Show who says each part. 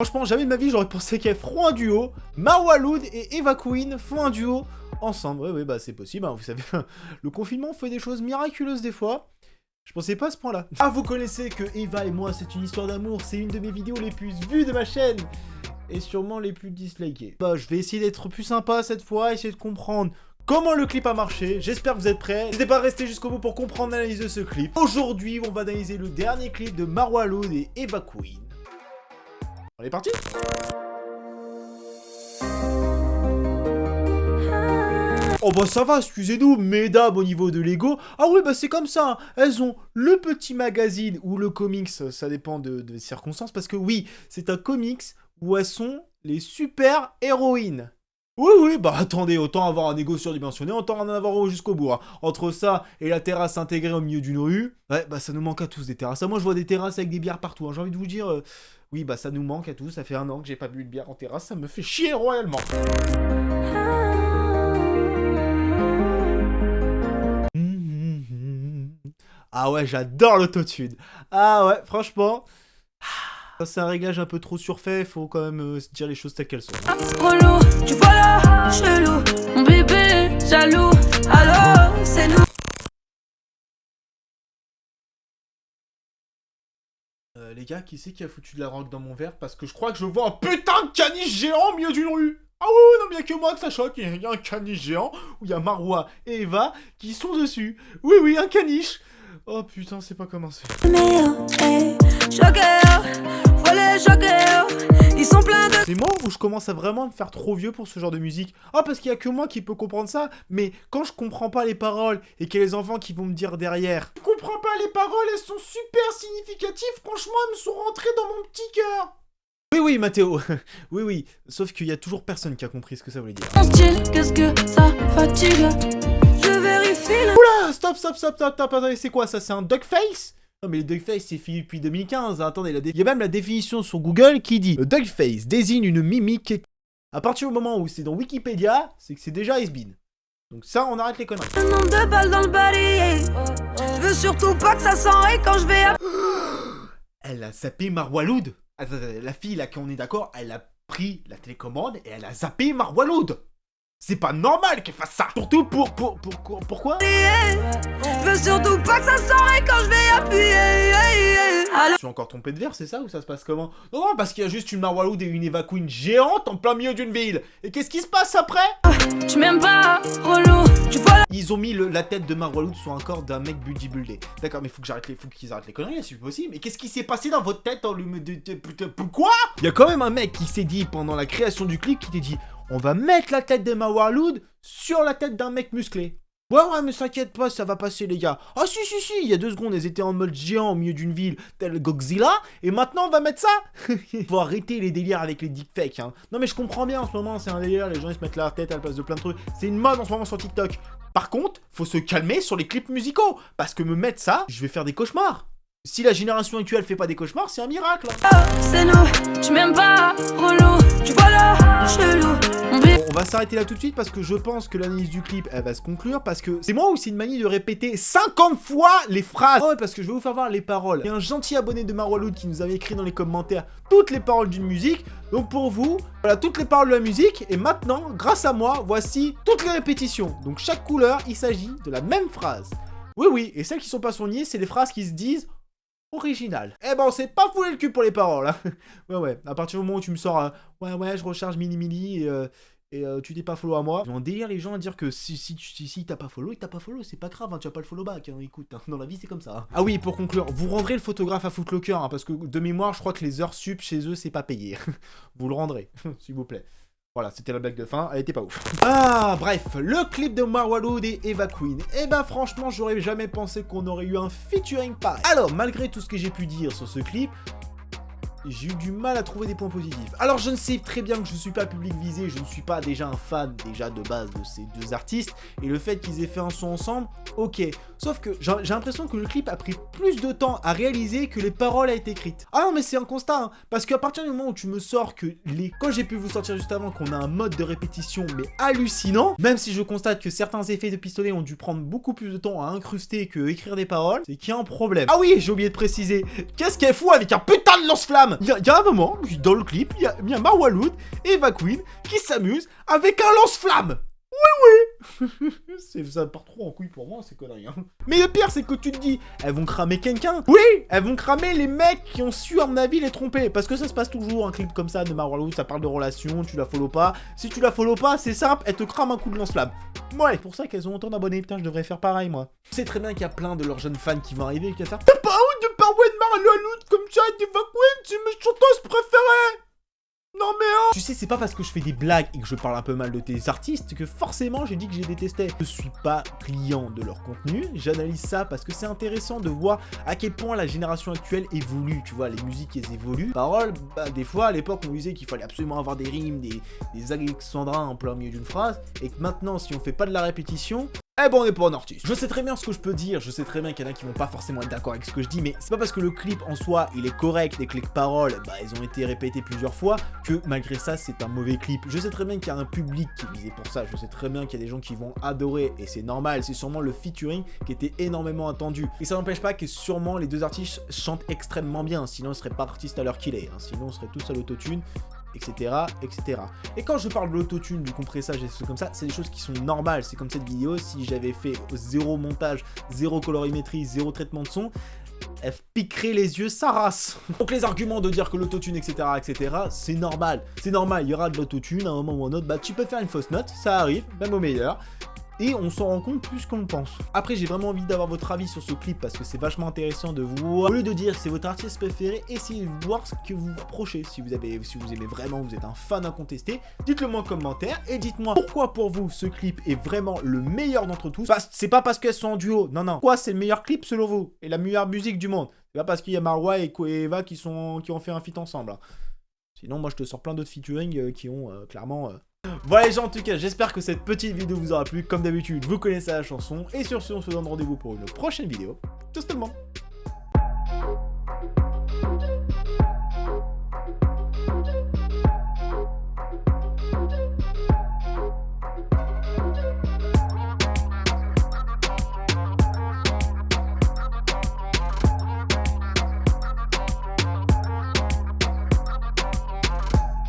Speaker 1: Franchement, jamais de ma vie, j'aurais pensé qu'elles feront un duo. Marwa Loud et Eva Queen font un duo ensemble. Oui, bah c'est possible, hein. Vous savez, le confinement fait des choses miraculeuses des fois. Je pensais pas à ce point-là. Ah, vous connaissez que Eva et moi, c'est une histoire d'amour. C'est une de mes vidéos les plus vues de ma chaîne. Et sûrement les plus dislikées. Bah, je vais essayer d'être plus sympa cette fois, essayer de comprendre comment le clip a marché. J'espère que vous êtes prêts. N'hésitez pas à rester jusqu'au bout pour comprendre l'analyse de ce clip. Aujourd'hui, on va analyser le dernier clip de Marwa Loud et Eva Queen. On est parti? Oh bah ça va, excusez-nous, mesdames au niveau de l'ego. Ah oui, bah c'est comme ça, hein. Elles ont le petit magazine ou le comics, ça dépend des circonstances, parce que oui, c'est un comics où elles sont les super héroïnes. Oui, bah attendez, autant avoir un ego surdimensionné, autant en avoir jusqu'au bout. Hein. Entre ça et la terrasse intégrée au milieu d'une rue, ouais, bah ça nous manque à tous des terrasses. Moi je vois des terrasses avec des bières partout, hein. J'ai envie de vous dire, oui, bah ça nous manque à tous, ça fait 1 an que j'ai pas bu de bière en terrasse, ça me fait chier royalement. Ah ouais, j'adore l'autotune. Ah ouais, franchement... Ça c'est un réglage un peu trop surfait, faut quand même se dire les choses telles qu'elles sont.
Speaker 2: Relou, tu vois là, chelou, mon bébé, jaloux, alors c'est nous.
Speaker 1: Les gars, qui c'est qui a foutu de la rock dans mon verre? Parce que je crois que je vois un putain de caniche géant au milieu d'une rue. Ah ouais, non, bien que moi que ça choque, il y a un caniche géant où il y a Marwa et Eva qui sont dessus. Oui, un caniche. Oh putain, c'est pas commencé.
Speaker 2: Ils sont pleins de...
Speaker 1: C'est moi où je commence à vraiment me faire trop vieux pour ce genre de musique. Ah, parce qu'il y a que moi qui peut comprendre ça. Mais quand je comprends pas les paroles et qu'il y a les enfants qui vont me dire derrière, je comprends pas les paroles, elles sont super significatives. Franchement, elles me sont rentrées dans mon petit cœur. Oui, Mathéo. oui. Sauf qu'il y a toujours personne qui a compris ce que ça voulait dire.
Speaker 2: Mon style, qu'est-ce que ça fatigue? Je vérifie le...
Speaker 1: Oula, stop. Attendez, c'est quoi ça? C'est un duckface? Non mais le duckface c'est fini depuis 2015, attendez, il y a même la définition sur Google qui dit « Le duckface désigne une mimique... » À partir du moment où c'est dans Wikipédia, c'est que c'est déjà has-been. Donc ça, on arrête les conneries.
Speaker 2: Un nombre de balles dans le barillet. Je veux surtout pas que ça s'enraye quand je vais...
Speaker 1: Elle a zappé Marwa Loud. Attends, la fille là, qu'on est d'accord, elle a pris la télécommande et elle a zappé Marwa Loud. C'est pas normal qu'elle fasse ça. Surtout pourquoi?
Speaker 2: Je veux surtout pas que ça s'enraye quand je vais appuyer.
Speaker 1: Je suis encore trompé de verre, c'est ça ou ça se passe comment? Non, parce qu'il y a juste une Marwa Loud et une Eva Queen géante en plein milieu d'une ville. Et qu'est-ce qui se passe après?
Speaker 2: Tu m'aimes pas, relou, tu vois.
Speaker 1: Ils ont mis la tête de Marwa Loud sur un corps d'un mec bodybuildé. D'accord, mais faut qu'ils arrêtent les conneries, c'est possible. Mais qu'est-ce qui s'est passé dans votre tête en pourquoi? Il y a quand même un mec qui s'est dit pendant la création du clip qui t'est dit on va mettre la tête de Marwa Loud sur la tête d'un mec musclé. Ouais, mais s'inquiète pas, ça va passer, les gars. Ah, si, il y a 2 secondes, elles étaient en mode géant au milieu d'une ville, tel Godzilla, et maintenant, on va mettre ça. Faut arrêter les délires avec les deepfakes, hein. Non, mais je comprends bien, en ce moment, c'est un délire, les gens, ils se mettent la tête à la place de plein de trucs. C'est une mode, en ce moment, sur TikTok. Par contre, faut se calmer sur les clips musicaux, parce que me mettre ça, je vais faire des cauchemars. Si la génération actuelle fait pas des cauchemars, c'est un miracle.
Speaker 2: C'est nous, tu m'aimes pas, relou, tu vois là, chelou.
Speaker 1: Bon, on va s'arrêter là tout de suite parce que je pense que l'analyse du clip, elle va se conclure parce que c'est moi ou c'est une manie de répéter 50 fois les phrases. Oh ouais, parce que je vais vous faire voir les paroles. Il y a un gentil abonné de Marwa Loud qui nous avait écrit dans les commentaires toutes les paroles d'une musique. Donc pour vous, voilà toutes les paroles de la musique. Et maintenant, grâce à moi, voici toutes les répétitions. Donc chaque couleur, il s'agit de la même phrase. Oui, et celles qui sont pas soulignées, c'est les phrases qui se disent original. Eh ben on s'est pas foulé le cul pour les paroles hein. Ouais, à partir du moment où tu me sors ouais je recharge mini et tu t'es pas follow à moi, ils vont délire les gens à dire que si t'as pas follow, c'est pas grave hein, tu vas pas le follow back hein. Écoute, hein, dans la vie c'est comme ça hein. Ah oui, pour conclure, vous rendrez le photographe à Footlocker hein, parce que de mémoire je crois que les heures sup chez eux c'est pas payé. Vous le rendrez, s'il vous plaît. Voilà, c'était la blague de fin, elle était pas ouf. Ah, bref, le clip de Marwa Loud et Eva Queen. Eh ben franchement, j'aurais jamais pensé qu'on aurait eu un featuring pareil. Alors, malgré tout ce que j'ai pu dire sur ce clip, j'ai eu du mal à trouver des points positifs. Alors, je ne sais très bien que je ne suis pas public visé, je ne suis pas déjà un fan déjà de base de ces 2 artistes. Et le fait qu'ils aient fait un son ensemble, ok. Sauf que j'ai l'impression que le clip a pris plus de temps à réaliser que les paroles a été écrites. Ah non mais c'est un constat, hein, parce qu'à partir du moment où tu me sors que quand j'ai pu vous sortir juste avant qu'on a un mode de répétition mais hallucinant, même si je constate que certains effets de pistolet ont dû prendre beaucoup plus de temps à incruster que écrire des paroles, c'est qu'il y a un problème. Ah oui, j'ai oublié de préciser, qu'est-ce qu'elle fout avec un putain de lance-flamme? Il y a un moment, dans le clip, il y a Marwa Loud et Eva Queen qui s'amusent avec un lance-flamme. Ça part trop en couille pour moi, ces conneries. Hein. Mais le pire, c'est que tu te dis, elles vont cramer quelqu'un. Oui, elles vont cramer les mecs qui ont su, à mon avis, les tromper. Parce que ça se passe toujours, un clip comme ça de Marwa Loud, ça parle de relation, tu la follow pas. Si tu la follow pas, c'est simple, elle te crame un coup de lance-flamme. Ouais, c'est pour ça qu'elles ont autant d'abonnés. Putain, je devrais faire pareil, moi. Je sais très bien qu'il y a plein de leurs jeunes fans qui vont arriver et qui vont faire, t'as pas honte de parler de Marwa Loud comme ça, Eva Queen, c'est mes chanteuses préférées. Non mais oh. Tu sais, c'est pas parce que je fais des blagues et que je parle un peu mal de tes artistes que forcément j'ai dit que j'ai détesté. Je suis pas client de leur contenu, j'analyse ça parce que c'est intéressant de voir à quel point la génération actuelle évolue. Tu vois, les musiques elles évoluent. Paroles, bah des fois à l'époque on disait qu'il fallait absolument avoir des rimes, des alexandrins en plein milieu d'une phrase, et que maintenant si on fait pas de la répétition, eh ben on est pas un artiste. Je sais très bien ce que je peux dire, je sais très bien qu'il y en a qui vont pas forcément être d'accord avec ce que je dis, mais c'est pas parce que le clip en soi il est correct et que les paroles bah ils ont été répétées plusieurs fois que malgré ça c'est un mauvais clip. Je sais très bien qu'il y a un public qui est visé pour ça, je sais très bien qu'il y a des gens qui vont adorer et c'est normal, c'est sûrement le featuring qui était énormément attendu. Et ça n'empêche pas que sûrement les deux artistes chantent extrêmement bien, sinon ils seraient pas artistes à l'heure qu'il est, hein. Sinon on serait tous à l'autotune. Etc, etc. Et quand je parle de l'autotune, du compressage et des choses comme ça, c'est des choses qui sont normales. C'est comme cette vidéo, si j'avais fait zéro montage, zéro colorimétrie, zéro traitement de son, elle piquerait les yeux sa race. Donc les arguments de dire que l'autotune, etc., c'est normal. C'est normal, il y aura de l'autotune à un moment ou à un autre. Bah tu peux faire une fausse note, ça arrive, même au meilleur. Et on s'en rend compte plus qu'on le pense. Après, j'ai vraiment envie d'avoir votre avis sur ce clip parce que c'est vachement intéressant de voir. Au lieu de dire que c'est votre artiste préféré, essayez de voir ce que vous reprochez. Si vous aimez vraiment, vous êtes un fan incontesté, dites-le moi en commentaire et dites-moi pourquoi pour vous ce clip est vraiment le meilleur d'entre tous. C'est pas parce qu'elles sont en duo, non. Pourquoi c'est le meilleur clip selon vous et la meilleure musique du monde? C'est pas parce qu'il y a Marwa et Eva qui ont fait un feat ensemble. Hein. Sinon, moi je te sors plein d'autres featuring qui ont clairement. Voilà les gens, en tout cas, j'espère que cette petite vidéo vous aura plu. Comme d'habitude, vous connaissez la chanson. Et sur ce, on se donne rendez-vous pour une prochaine vidéo. Tchuss tout le monde.